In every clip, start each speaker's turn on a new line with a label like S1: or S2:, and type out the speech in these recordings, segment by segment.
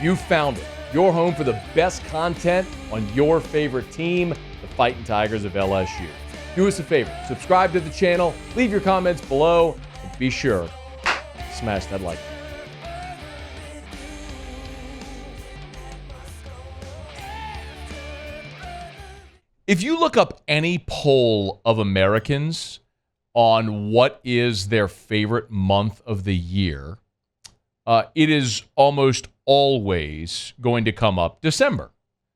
S1: You found it. Your home for the best content on your favorite team, the Fighting Tigers of LSU. Do us a favor. Subscribe to the channel. Leave your comments below. And be sure to smash that like button. If you look up any poll of Americans on what is their favorite month of the year, it is almost always going to come up December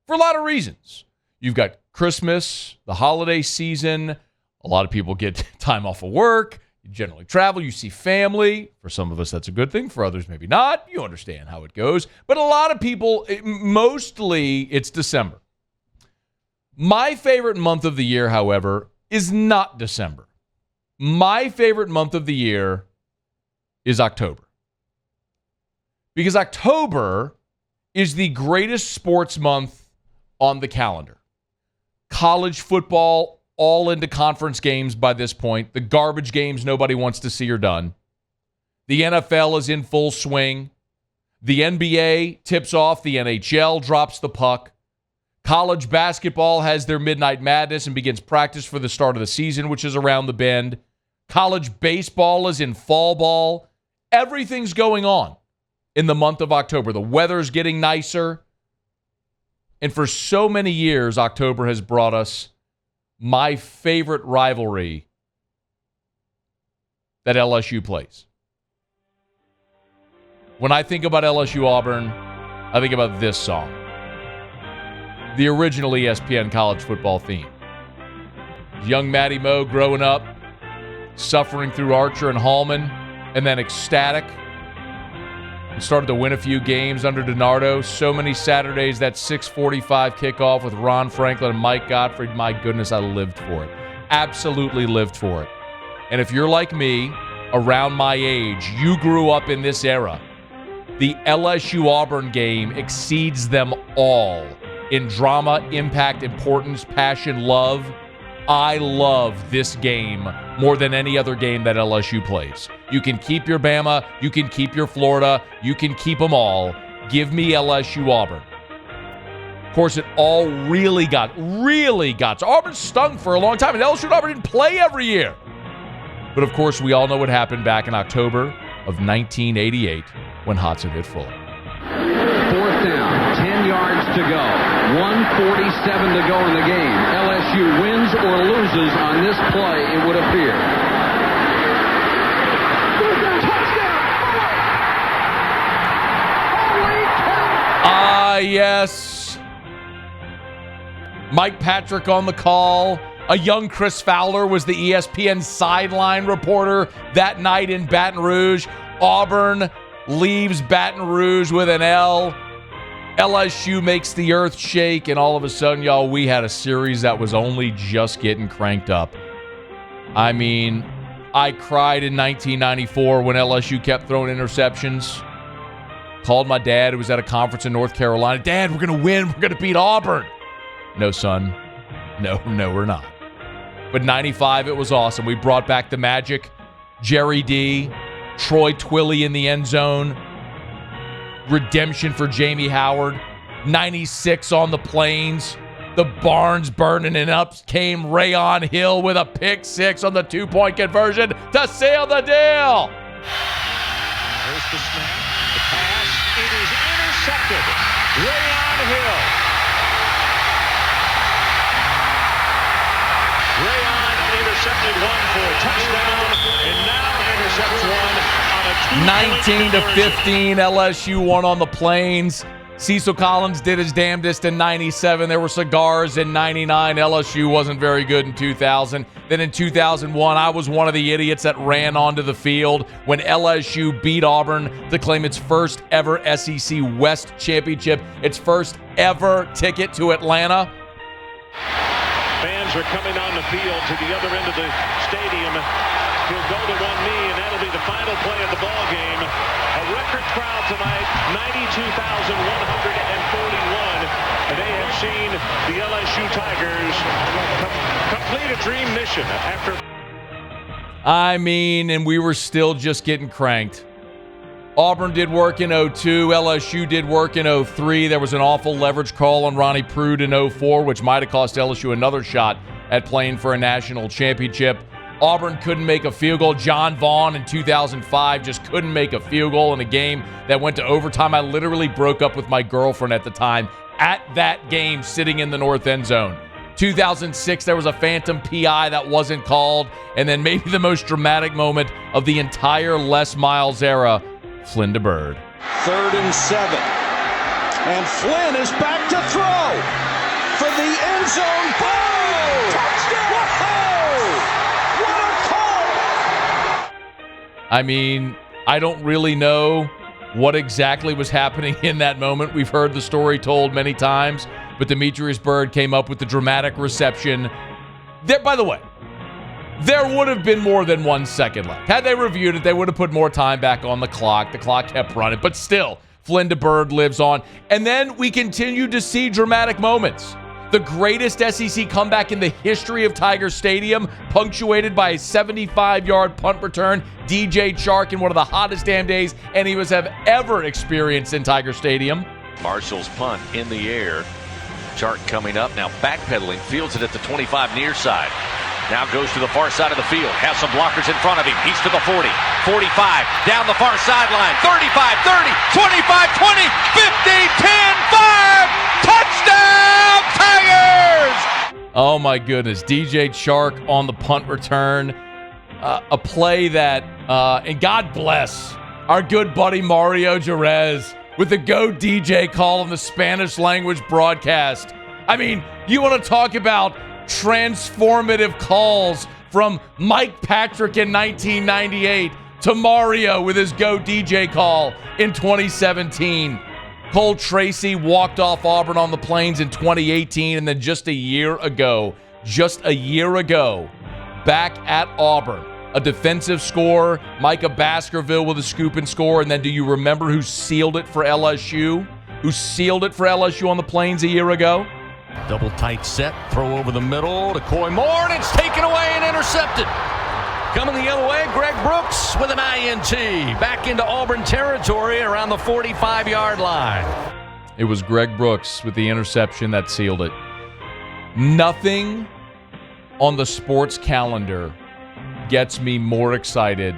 S1: for a lot of reasons. You've got Christmas, the holiday season. A lot of people get time off of work. You generally travel. You see family. For some of us, that's a good thing. For others, maybe not. You understand how it goes. But a lot of people, mostly it's December. My favorite month of the year, however, is not December. My favorite month of the year is October. Because October is the greatest sports month on the calendar. College football, all into conference games by this point. The garbage games nobody wants to see are done. The NFL is in full swing. The NBA tips off. The NHL drops the puck. College basketball has their Midnight Madness and begins practice for the start of the season, which is around the bend. College baseball is in fall ball. Everything's going on in the month of October. The weather's getting nicer. And for so many years, October has brought us my favorite rivalry that LSU plays. When I think about LSU-Auburn, I think about this song. The original ESPN college football theme. Young Matty Moe growing up, suffering through Archer and Hallman, and then ecstatic. And started to win a few games under DiNardo. So many Saturdays, that 6:45 kickoff with Ron Franklin and Mike Gottfried. My goodness, I lived for it. Absolutely lived for it. And if you're like me, around my age, you grew up in this era. The LSU-Auburn game exceeds them all in drama, impact, importance, passion, love. I love this game more than any other game that LSU plays. You can keep your Bama, you can keep your Florida, you can keep them all. Give me LSU-Auburn. Of course, it all really got. So Auburn stung for a long time, and LSU and Auburn didn't play every year. But of course, we all know what happened back in October of 1988 when Hodson hit Fuller.
S2: 4th down, 10 yards to go, 1:47 to go in the game. LSU wins or loses on this play, it would appear.
S1: Yes. Mike Patrick on the call. A young Chris Fowler was the ESPN sideline reporter that night in Baton Rouge. Auburn leaves Baton Rouge with an L. LSU makes the earth shake, and all of a sudden, y'all, we had a series that was only just getting cranked up. I mean, I cried in 1994 when LSU kept throwing interceptions. Called my dad, who was at a conference in North Carolina. Dad, we're going to win. We're going to beat Auburn. No, son. No, we're not. But 95, it was awesome. We brought back the magic. Jerry D., Troy Twilley in the end zone. Redemption for Jamie Howard. 96 on the Plains. The barn's burning, and up came Rayon Hill with a pick six on the 2-point conversion to seal the deal.
S3: There's the snap. The pass. It is intercepted. Rayon Hill. Rayon intercepted one for a touchdown, and now intercepts one on a
S1: 19-15, LSU won on the Plains. Cecil Collins did his damnedest in 97. There were cigars in 99. LSU wasn't very good in 2000. Then in 2001, I was one of the idiots that ran onto the field when LSU beat Auburn to claim its first ever SEC West championship, its first ever ticket to Atlanta.
S3: Fans are coming on the field to the other end of the stadium. He'll go to one knee, and that'll be the final play of the ball game. A record crowd tonight, 92,141. And they have seen the LSU Tigers complete a dream mission after.
S1: I mean, and we were still just getting cranked. Auburn did work in 02. LSU did work in 03. There was an awful leverage call on Ronnie Prude in 04, which might have cost LSU another shot at playing for a national championship. Auburn couldn't make a field goal. John Vaughn in 2005 just couldn't make a field goal in a game that went to overtime. I literally broke up with my girlfriend at the time at that game, sitting in the north end zone. 2006, there was a phantom PI that wasn't called. And then maybe the most dramatic moment of the entire Les Miles era, Flynn DeBird.
S4: 3rd and 7. And Flynn is back to throw for the end zone. Boom! Touchdown! Whoa! What a call!
S1: I mean, I don't really know what exactly was happening in that moment. We've heard the story told many times, but Demetrius Byrd came up with the dramatic reception. There, by the way, there would have been more than 1 second left. Had they reviewed it, they would have put more time back on the clock. The clock kept running, but still, Flynn DeBird lives on. And then we continued to see dramatic moments. The greatest SEC comeback in the history of Tiger Stadium, punctuated by a 75-yard punt return. DJ Chark in one of the hottest damn days any of us have ever experienced in Tiger Stadium.
S5: Marshall's punt in the air. Chark coming up, now backpedaling, fields it at the 25 near side. Now goes to the far side of the field. Has some blockers in front of him. He's to the 40, 45, down the far sideline. 35, 30, 25, 20, 50, 10, 5. Touchdown, Tigers!
S1: Oh my goodness. DJ Chark on the punt return. A play that, and God bless our good buddy Mario Jerez with the Go DJ call on the Spanish language broadcast. I mean, you want to talk about transformative calls from Mike Patrick in 1998 to Mario with his Go DJ call in 2017. Cole Tracy walked off Auburn on the Plains in 2018, and then just a year ago, back at Auburn, a defensive score, Micah Baskerville with a scoop and score, and then do you remember who sealed it for LSU? Who sealed it for LSU on the Plains a year ago?
S6: Double tight set, throw over the middle to Coy Moore, and it's taken away and intercepted. Coming the other way, Greg Brooks with an INT. Back into Auburn territory around the 45-yard line.
S1: It was Greg Brooks with the interception that sealed it. Nothing on the sports calendar gets me more excited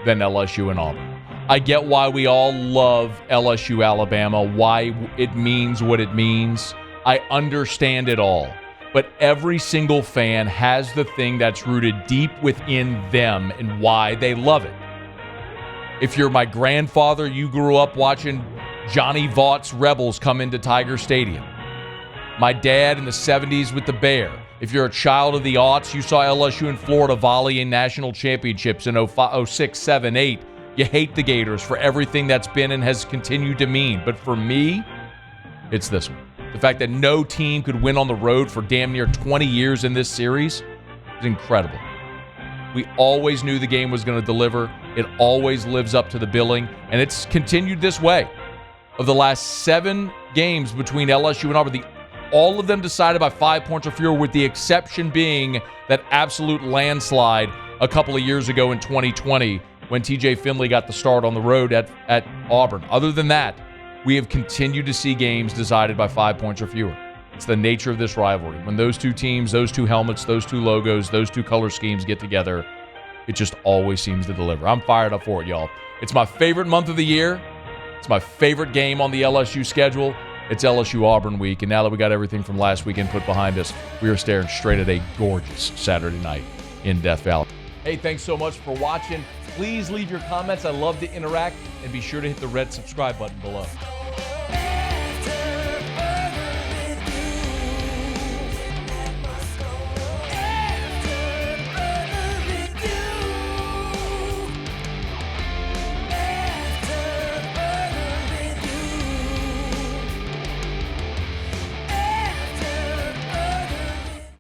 S1: than LSU and Auburn. I get why we all love LSU Alabama, why it means what it means. I understand it all. But every single fan has the thing that's rooted deep within them and why they love it. If you're my grandfather, you grew up watching Johnny Vaught's Rebels come into Tiger Stadium. My dad in the 70s with the Bear. If you're a child of the aughts, you saw LSU in Florida volleying national championships in 06, 7, 8. You hate the Gators for everything that's been and has continued to mean. But for me, it's this one. The fact that no team could win on the road for damn near 20 years in this series is incredible. We always knew the game was going to deliver. It always lives up to the billing, and it's continued this way. Of the last 7 games between LSU and Auburn, all of them decided by 5 points or fewer, with the exception being that absolute landslide a couple of years ago in 2020 when TJ Finley got the start on the road at Auburn. Other than that, we have continued to see games decided by 5 points or fewer. It's the nature of this rivalry. When those two teams, those two helmets, those two logos, those two color schemes get together, it just always seems to deliver. I'm fired up for it, y'all. It's my favorite month of the year. It's my favorite game on the LSU schedule. It's LSU Auburn week, and now that we got everything from last weekend put behind us, we are staring straight at a gorgeous Saturday night in Death Valley. Hey, thanks so much for watching. Please leave your comments. I love to interact, and be sure to hit the red subscribe button below.